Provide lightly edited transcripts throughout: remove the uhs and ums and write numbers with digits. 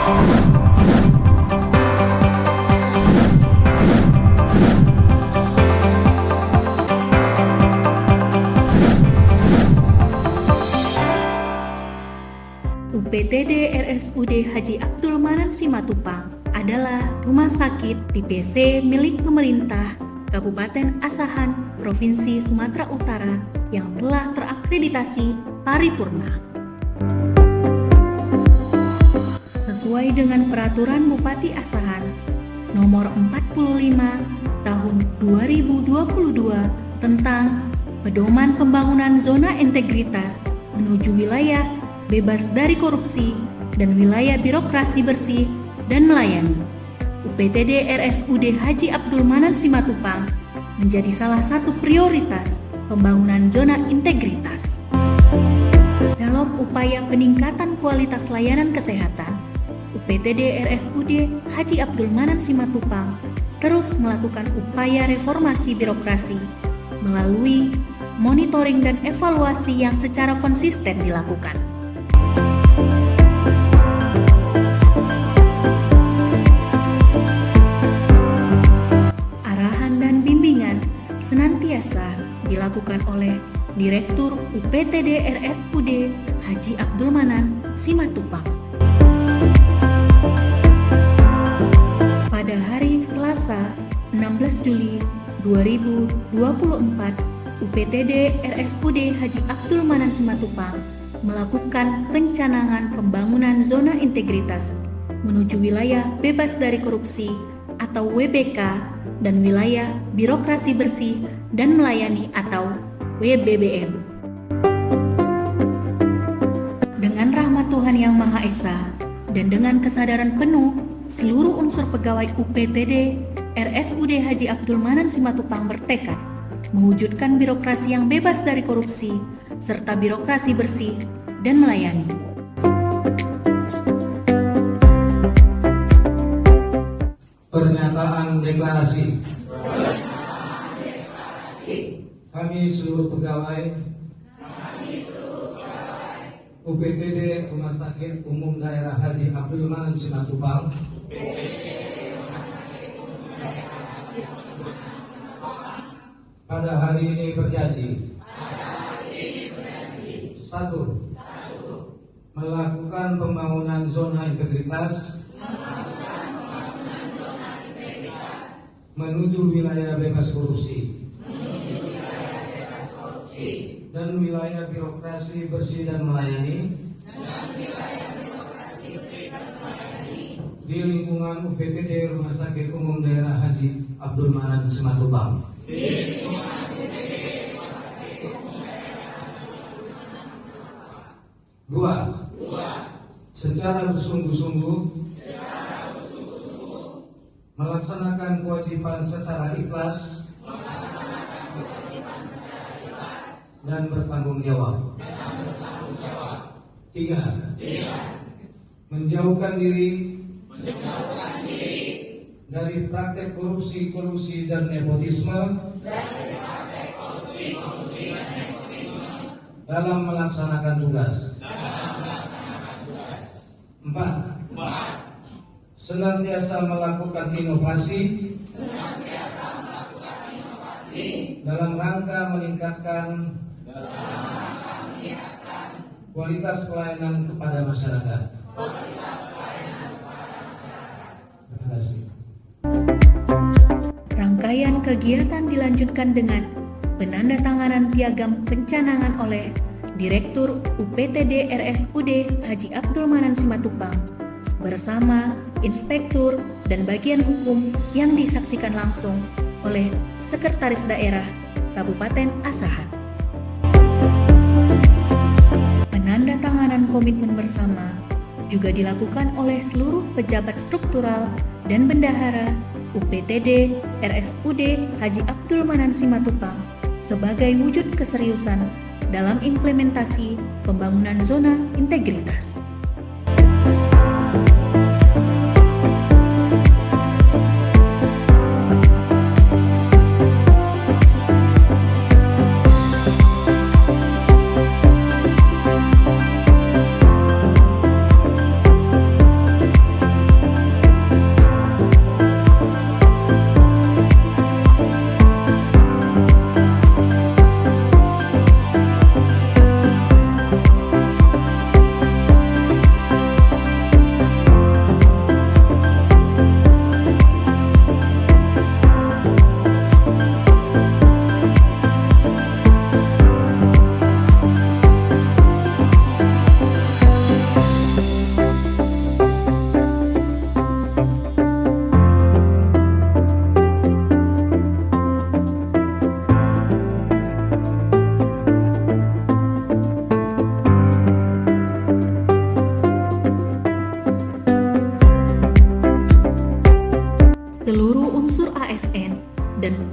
UPTD RSUD Haji Abdul Manan Simatupang adalah rumah sakit TBC milik pemerintah Kabupaten Asahan, Provinsi Sumatera Utara yang telah terakreditasi paripurna. Sesuai dengan Peraturan Bupati Asahan Nomor 45 Tahun 2022 tentang Pedoman Pembangunan Zona Integritas menuju wilayah bebas dari korupsi dan wilayah birokrasi bersih dan melayani. UPTD RSUD Haji Abdul Manan Simatupang menjadi salah satu prioritas pembangunan zona integritas. Dalam upaya peningkatan kualitas layanan kesehatan, UPTD RSUD Haji Abdul Manan Simatupang terus melakukan upaya reformasi birokrasi melalui monitoring dan evaluasi yang secara konsisten dilakukan. Arahan dan bimbingan senantiasa dilakukan oleh Direktur UPTD RSUD Haji Abdul Manan Simatupang. Pada hari Selasa 16 Juli 2024, UPTD RSUD Haji Abdul Manan Simatupang melakukan pencanangan pembangunan zona integritas menuju wilayah bebas dari korupsi atau WBK dan wilayah birokrasi bersih dan melayani atau WBBM. Dengan rahmat Tuhan Yang Maha Esa dan dengan kesadaran penuh, seluruh unsur pegawai UPTD RSUD Haji Abdul Manan Simatupang bertekad mewujudkan birokrasi yang bebas dari korupsi serta birokrasi bersih dan melayani. Pernyataan deklarasi. Kami seluruh pegawai UPTD Rumah Sakit Umum Daerah Haji Abdul Manan Simatupang pada hari ini berjanji. Satu, melakukan pembangunan zona integritas menuju wilayah bebas korupsi dan wilayah birokrasi bersih dan melayani di lingkungan UPTD Rumah Sakit Umum Daerah Haji Abdul Manan Simatupang. Dua, secara bersungguh-sungguh melaksanakan kewajiban secara ikhlas dan bertanggung jawab. Tiga, menjauhkan diri dari praktek korupsi dan nepotisme dalam melaksanakan tugas. Empat, senantiasa melakukan inovasi dalam rangka meningkatkan kualitas pelayanan kepada masyarakat. Terima kasih. Rangkaian kegiatan dilanjutkan dengan penandatanganan piagam pencanangan oleh Direktur UPTD RSUD Haji Abdul Manan Simatupang bersama Inspektur dan bagian hukum yang disaksikan langsung oleh Sekretaris Daerah Kabupaten Asahan. Penandatanganan komitmen bersama juga dilakukan oleh seluruh pejabat struktural dan bendahara UPTD RSUD Haji Abdul Manan Simatupang sebagai wujud keseriusan dalam implementasi pembangunan zona integritas.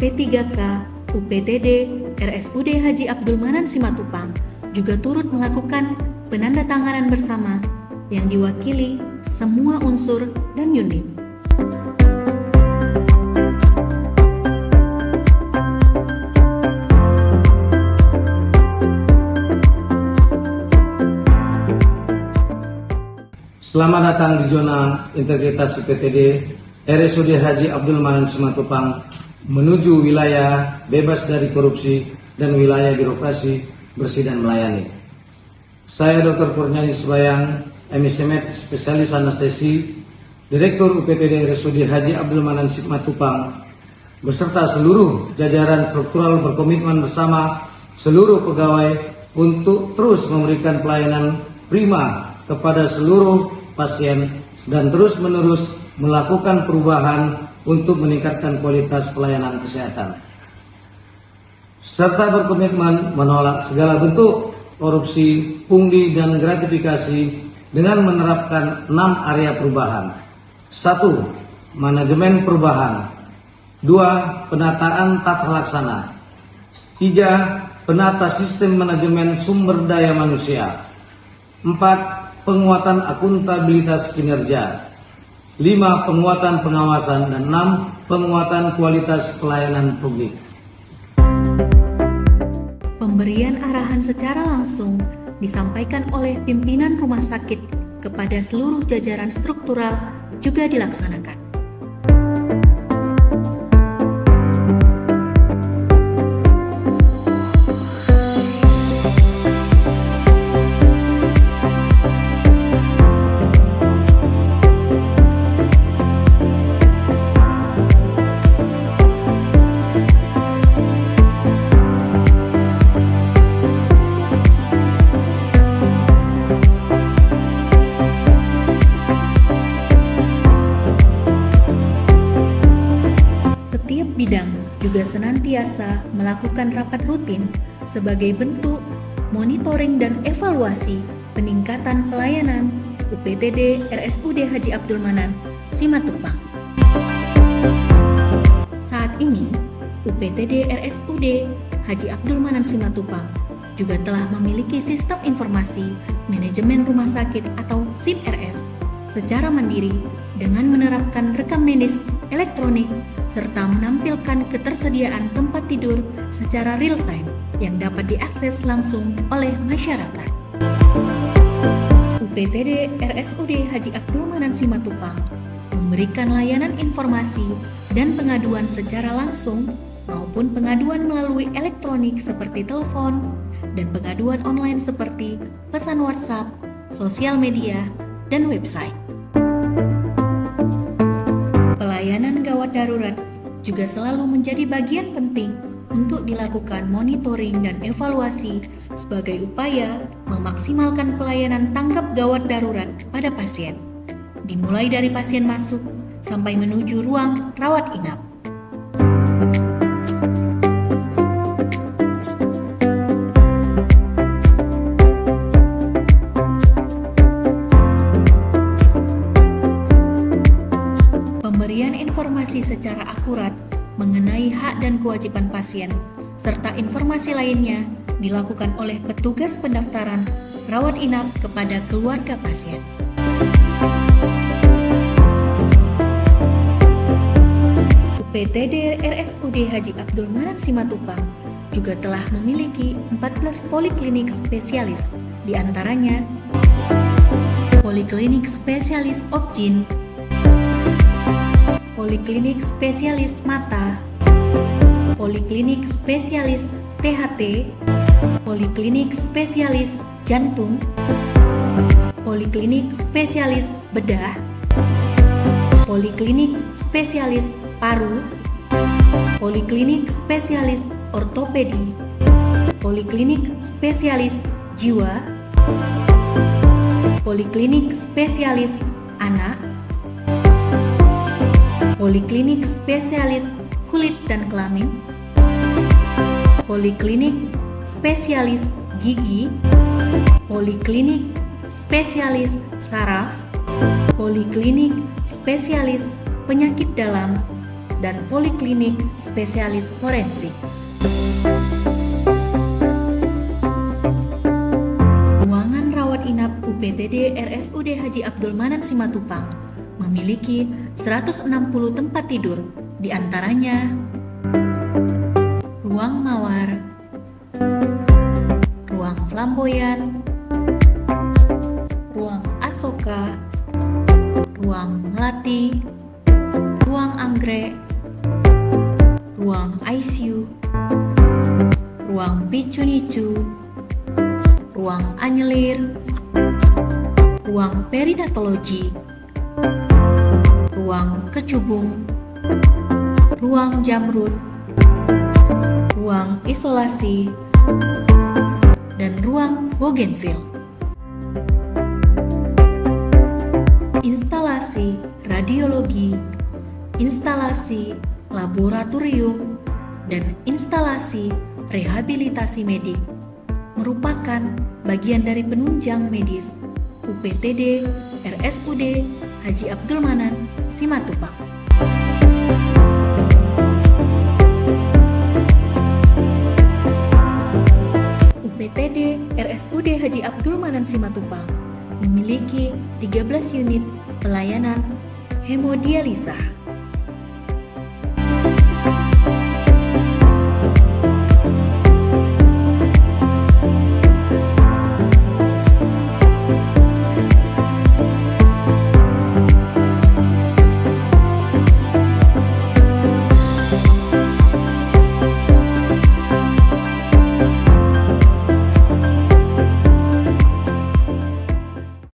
P3K, UPTD, RSUD Haji Abdul Manan Simatupang juga turut melakukan penandatanganan bersama yang diwakili semua unsur dan unit. Selamat datang di zona integritas UPTD RSUD Haji Abdul Manan Simatupang menuju wilayah bebas dari korupsi dan wilayah birokrasi bersih dan melayani. Saya Dr. Kurniadi Sebayang, MSMed Spesialis Anestesi, Direktur UPTD RSUD Haji Abdul Manan Simatupang, beserta seluruh jajaran struktural berkomitmen bersama seluruh pegawai untuk terus memberikan pelayanan prima kepada seluruh pasien dan terus-menerus melakukan perubahan untuk meningkatkan kualitas pelayanan kesehatan, serta berkomitmen menolak segala bentuk korupsi, pungli, dan gratifikasi dengan menerapkan 6 area perubahan. 1. Manajemen perubahan. 2. Penataan tata laksana. 3. Penata sistem manajemen sumber daya manusia. 4. Penguatan akuntabilitas kinerja. 5. Penguatan pengawasan. Dan 6. Penguatan kualitas pelayanan publik. Pemberian arahan secara langsung disampaikan oleh pimpinan rumah sakit kepada seluruh jajaran struktural juga dilaksanakan. Bidang juga senantiasa melakukan rapat rutin sebagai bentuk monitoring dan evaluasi peningkatan pelayanan UPTD RSUD Haji Abdul Manan Simatupang. Saat ini, UPTD RSUD Haji Abdul Manan Simatupang juga telah memiliki sistem informasi manajemen rumah sakit atau SIMRS secara mandiri dengan menerapkan rekam medis elektronik serta menampilkan ketersediaan tempat tidur secara real time yang dapat diakses langsung oleh masyarakat. UPTD RSUD Haji Abdul Manan Simatupang memberikan layanan informasi dan pengaduan secara langsung maupun pengaduan melalui elektronik seperti telepon dan pengaduan online seperti pesan WhatsApp, sosial media, dan website. Pelayanan gawat darurat juga selalu menjadi bagian penting untuk dilakukan monitoring dan evaluasi sebagai upaya memaksimalkan pelayanan tanggap gawat darurat pada pasien, dimulai dari pasien masuk sampai menuju ruang rawat inap. Pemberian informasi secara akurat mengenai hak dan kewajiban pasien, serta informasi lainnya dilakukan oleh petugas pendaftaran rawat inap kepada keluarga pasien. UPTD RSUD Haji Abdul Manan Simatupang juga telah memiliki 14 poliklinik spesialis, di antaranya Poliklinik Spesialis Opjin, Poliklinik Spesialis Mata, Poliklinik Spesialis THT, Poliklinik Spesialis Jantung, Poliklinik Spesialis Bedah, Poliklinik Spesialis Paru, Poliklinik Spesialis Ortopedi, Poliklinik Spesialis Jiwa, Poliklinik Spesialis Anak, Poliklinik Spesialis Kulit dan Kelamin, Poliklinik Spesialis Gigi, Poliklinik Spesialis Saraf, Poliklinik Spesialis Penyakit Dalam, dan poliklinik spesialis forensik. Ruangan rawat inap UPTD RSUD Haji Abdul Manan Simatupang memiliki 160 tempat tidur, di antaranya ruang mawar, ruang flamboyan, ruang asoka, ruang melati, ruang anggrek, ruang ICU, ruang picu-nicu, ruang anyelir, ruang perinatologi, ruang kecubung, ruang jamrut, ruang isolasi, dan ruang bougainville. Instalasi radiologi, instalasi laboratorium, dan instalasi rehabilitasi medik merupakan bagian dari penunjang medis UPTD RSUD Haji Abdul Manan Simatupang. UPTD RSUD Haji Abdul Manan Simatupang memiliki 13 unit pelayanan hemodialisa.